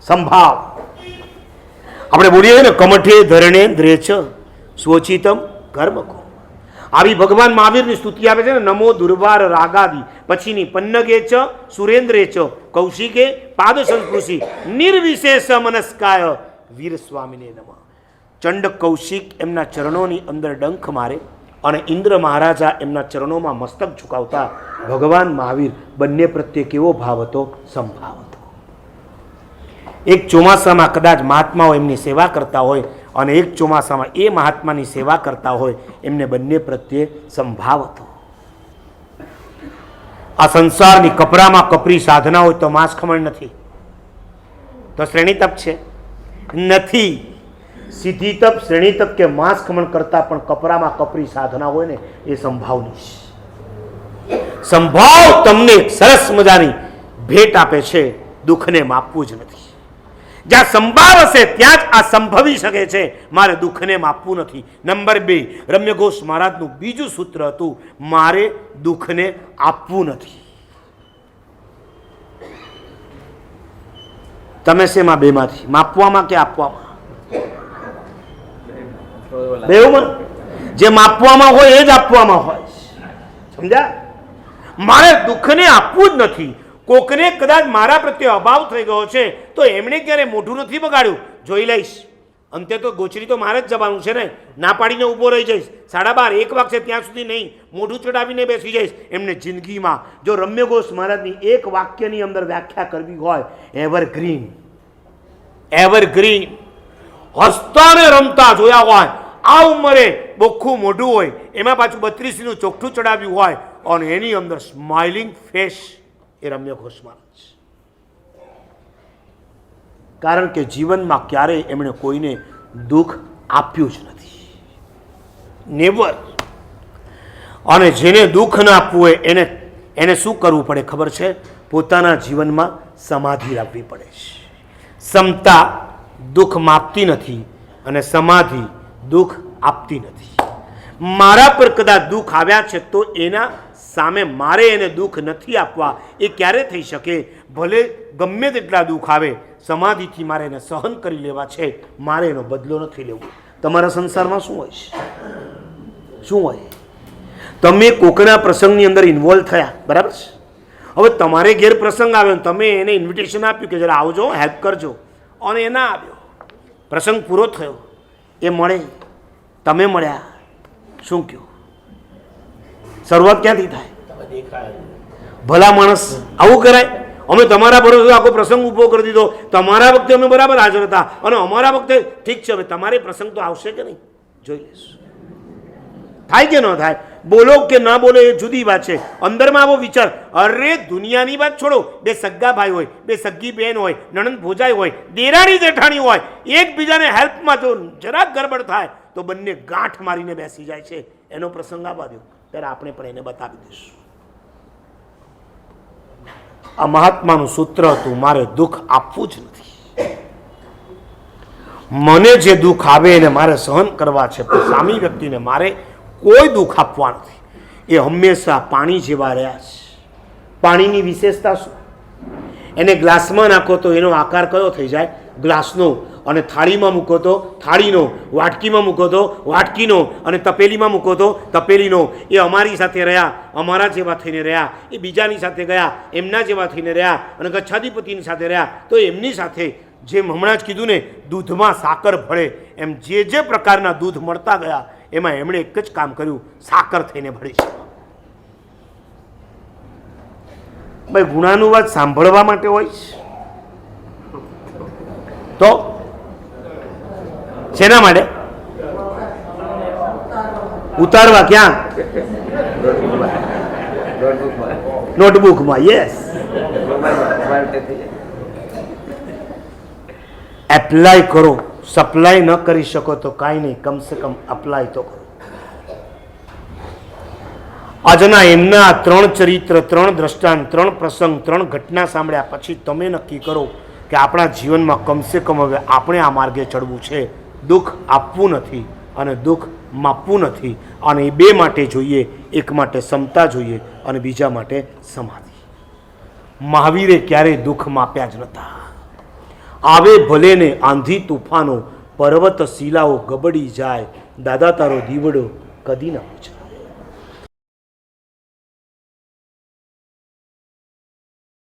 સંભાવ. આપણે બોલીએ ને કમઠે ધરણે દ્રેચ સ્વચિતમ કર્મ કો. આવી ભગવાન મહાવીરની સ્તુતિ આવે છે ને, નમો દુર્વાર રાગાદી પછીની પન્નગે ચ સુરેન્દ્રે ચ કૌશિકે પાદ સંસ્પૃશી નિર્વિશેષ મનસ્કાય વીર સ્વામીને નમઃ. ચંડ કૌશિક એમના ચરણોની અંદર ડંખ મારે અને ઇન્દ્ર મહારાજા એમના ચરણોમાં મસ્તક ઝુકાવતા ભગવાન મહાવીર બંને પ્રત્યે કેવો ભાવ હતો? સંભાવ હતો. એક ચોમાસામાં કદાચ મહાત્માઓ એમની સેવા કરતા હોય અને એક ચોમાસામાં એ મહાત્માની સેવા કરતા હોય, એમને બંને પ્રત્યે સંભાવ હતો. આ સંસારની કપરામાં કપરી સાધના હોય તો માંસ ખમણ નથી, તો શ્રેણી તપ છે નથી. સીધી તપ, શ્રેણી તપ કે માંસ ખમણ કરતા પણ કપરામાં કપરી સાધના હોય ને, એ સંભાવની છે. સંભાવ તમને સરસ મજાની ભેટ આપે છે, દુઃખને માપવું જ નથી. જ્યાં સંભાવ હશે ત્યાં જ આ સંભવી શકે છે, મારે દુઃખને માપવું નથી. નંબર 2, રમ્ય ઘોષ મહારાજનું બીજું સૂત્ર હતું, મારે દુઃખને આપવું નથી. તમે શેમાં બેમાંથી? માપવામાં કે આપવામાં? બેઉમાં. જે માપવામાં હોય એ જ આપવામાં હોય. સમજ્યા? મારે દુઃખને આપવું જ નથી. કોકને કદાચ મારા પ્રત્યે અભાવ થઈ ગયો છે તો એમણે ક્યારે મોઢું નથી બગાડ્યું, જોઈ લઈશ. અંતે તો ગોચરી તો મારે જ જવાનું છે ને. ના પાડીને ઊભો રહી જઈશ, 12:30 1 વાગશે ત્યાં સુધી નહીં, મોઢું ચડાવીને બેસી જઈશ. એમને જિંદગીમાં જો રમ્ય ઘોષ મહારાજની એક વાક્યની અંદર વ્યાખ્યા કરવી હોય, એવરગ્રીન. એવરગ્રીન. હસતા ને રમતા જોયા હોય, આ ઉંમરે બોખું મોઢું હોય, એમાં પાછું 32નું ચોખ્ઠું ચડાવ્યું હોય અને એની અંદર સ્માઇલિંગ ફેસ, એ રમ્ય ઘોષ મહારાજ. કારણ કે જીવનમાં ક્યારેય એમણે કોઈને દુઃખ આપ્યું જ નથી. નેવર. અને જેને દુઃખ ના આપવું હોય એને શું કરવું પડે ખબર છે? પોતાના જીવનમાં સમાધિ રાખવી પડે છે. સમતા દુઃખ માપતી નથી અને સમાધિ દુઃખ આપતી નથી. મારા પર કદાચ દુઃખ આવ્યા છે તો એના સામે મારે એને દુઃખ નથી આપવા. એ ક્યારે થઈ શકે? ભલે ગમે તેટલા દુઃખ આવે, સમાધિથી મારે એને સહન કરી લેવા છે, મારે એનો બદલો નથી લેવો. તમારા સંસારમાં શું હોય છે? શું હોય? તમે કોકના પ્રસંગની અંદર ઇન્વોલ્વ થયા, બરાબર છે? હવે તમારે ઘેર પ્રસંગ આવ્યો, તમે એને ઇન્વિટેશન આપ્યું કે જરા આવજો, હેલ્પ કરજો, અને એ ના આવ્યો. પ્રસંગ પૂરો થયો, એ મળે, તમે મળ્યા, શું કહ્યું? શરૂઆત ક્યાંથી થાય? ભલા માણસ આવું કરાય? અમે તમારા ભરોસે આખો પ્રસંગ ઊભો કરી દીધો, તમારા વખતે અમે બરાબર હાજર હતા અને અમારા વખતે ઠીક છે, હવે તમારે પ્રસંગ તો આવશે કે નહીં, જોઈ લેશું. થાય કે ન થાય? બોલો કે ના બોલો એ જુદી વાત છે. અંદરમાં આવો વિચાર, અરે દુનિયાની વાત છોડો, બે સગા ભાઈ હોય, બે સગી બહેન હોય, નણંદ ભોજાઈ હોય, દેરાણી જેઠાણી હોય, એકબીજાને હેલ્પમાં જો જરાક ગડબડ થાય તો બંને ગાંઠ મારીને બેસી જાય છે. એનો પ્રસંગ આવવા દો, ત્યારે આપણે પણ એને બતાવી દઈશું. આ મહાત્માનું સૂત્ર હતું, મારે દુઃખ આપવું જ નથી. મને જે દુઃખ આવે એને મારે સહન કરવા છે, પણ સામી વ્યક્તિને મારે કોઈ દુઃખ આપવા નથી. એ હંમેશા પાણી જેવા રહ્યા છે. પાણીની વિશેષતા શું? એને ગ્લાસમાં નાખો તો એનો આકાર કયો થઈ જાય? ગ્લાસનો. અને થાળીમાં મૂકો તો થાળીનો, વાટકીમાં મૂકો તો વાટકીનો, અને તપેલીમાં મૂકો તો તપેલીનો. એ અમારી સાથે રહ્યા, અમારા જેવા થઈને રહ્યા. એ બીજાની સાથે ગયા, એમના જેવા થઈને રહ્યા. અને ગચ્છાધિપતિની સાથે રહ્યા તો એમની સાથે, જેમ હમણાં જ કીધું ને, દૂધમાં સાકર ભળે, એમ જે જે પ્રકારના દૂધ મળતા ગયા એમાં એમણે એક જ કામ કર્યું, સાકર થઈને ભળી છે. ભાઈ ગુણાનુવાદ સાંભળવા માટે હોય છે તો શેના માટે? ઉતારવા ક્યાં? નોટબુકમાં. યસ, એપ્લાય કરો. સપ્લાય ન કરી શકો તો કાંઈ નહીં, કમસે કમ અપ્લાય તો કરો. આજના એમના 3 ચરિત્ર, 3 દ્રષ્ટાંત, 3 પ્રસંગ, 3 ઘટના સાંભળ્યા પછી તમે નક્કી કરો કે આપણા જીવનમાં કમસે કમ હવે આપણે આ માર્ગે ચડવું છે. દુઃખ આપવું નથી અને દુઃખ માપવું નથી. અને એ બે માટે જોઈએ, એક માટે સમતા જોઈએ અને બીજા માટે સમાધિ. મહાવીરે ક્યારેય દુઃખ માપ્યા જ નહોતા. આવે ભલે ને આંધી તુફાનો, પર્વત શિલાઓ ગબડી જાય, દાદા તારો દીવડો કદી ના પૂછે.